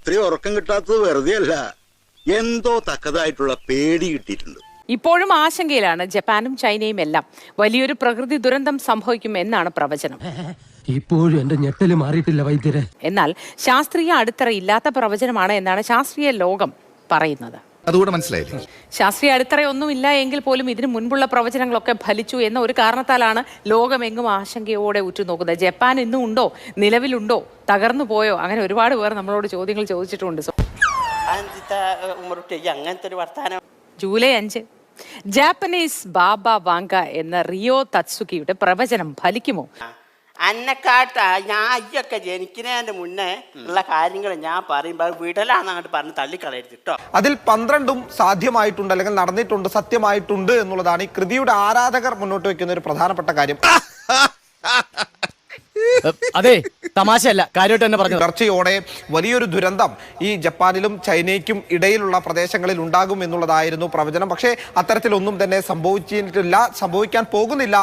രാത്രി ഉറക്കം കിട്ടാത്തത് വെറുതെ അല്ല, എന്തോ തക്കതായിട്ടുള്ള പേടി കിട്ടിയിട്ടുണ്ട്. ഇപ്പോഴും ആശങ്കയിലാണ് ജപ്പാനും ചൈനയും എല്ലാം. വലിയൊരു പ്രകൃതി ദുരന്തം സംഭവിക്കും എന്നാണ് പ്രവചനം. ഇപ്പോഴും എന്റെ ഞെട്ടല് മാറിയിട്ടില്ല വൈദ്യരെ. എന്നാൽ ശാസ്ത്രീയ അടിത്തറ ഇല്ലാത്ത പ്രവചനമാണ് എന്നാണ് ശാസ്ത്രീയ ലോകം പറയുന്നത്. അതുകൂടെ മനസ്സിലായില്ലേ? ശാസ്ത്രീയ അടിത്തറയൊന്നുമില്ല എങ്കിൽ പോലും ഇതിനു മുൻപുള്ള പ്രവചനങ്ങളൊക്കെ ഫലിച്ചു എന്ന ഒരു കാരണത്താലാണ് ലോകമെങ്ങും ആശങ്കയോടെ ഉറ്റുനോക്കുന്നത്. ജപ്പാൻ ഇന്നും ഉണ്ടോ, നിലവിലുണ്ടോ, തകർന്നു പോയോ? അങ്ങനെ ഒരുപാട് പേർ നമ്മളോട് ചോദ്യങ്ങൾ ചോദിച്ചിട്ടുണ്ട്. ജൂലൈ 5 ജാപ്പനീസ് ബാബ വാങ്ക എന്ന റിയോ തത്സുകിയുടെ പ്രവചനം ഫലിക്കുമോ? അന്നെക്കാട്ട് ഞാൻ അയ്യൊക്കെ ജനിക്കുന്നതിന്റെ മുന്നേ ഉള്ള കാര്യങ്ങൾ ഞാൻ പറയുമ്പോൾ വിടലാന്ന് അങ്ങോട്ട് പറഞ്ഞ് തള്ളിക്കളയരുത് കേട്ടോ. അതിൽ 12 സാധ്യമായിട്ടുണ്ട്, അല്ലെങ്കിൽ നടന്നിട്ടുണ്ട്, സത്യമായിട്ടുണ്ട് എന്നുള്ളതാണ് ഈ കൃതിയുടെ ആരാധകർ മുന്നോട്ട് വെക്കുന്ന ഒരു പ്രധാനപ്പെട്ട കാര്യം. അതെ, തമാശയല്ല, കാര്യമായിട്ട് തന്നെ പറഞ്ഞു. തുടർച്ചയോടെ വലിയൊരു ദുരന്തം ഈ ജപ്പാനിലും ചൈനയ്ക്കും ഇടയിലുള്ള പ്രദേശങ്ങളിൽ ഉണ്ടാകും എന്നുള്ളതായിരുന്നു പ്രവചനം. പക്ഷേ അത്തരത്തിലൊന്നും തന്നെ സംഭവിച്ചിട്ടില്ല, സംഭവിക്കാൻ പോകുന്നില്ല.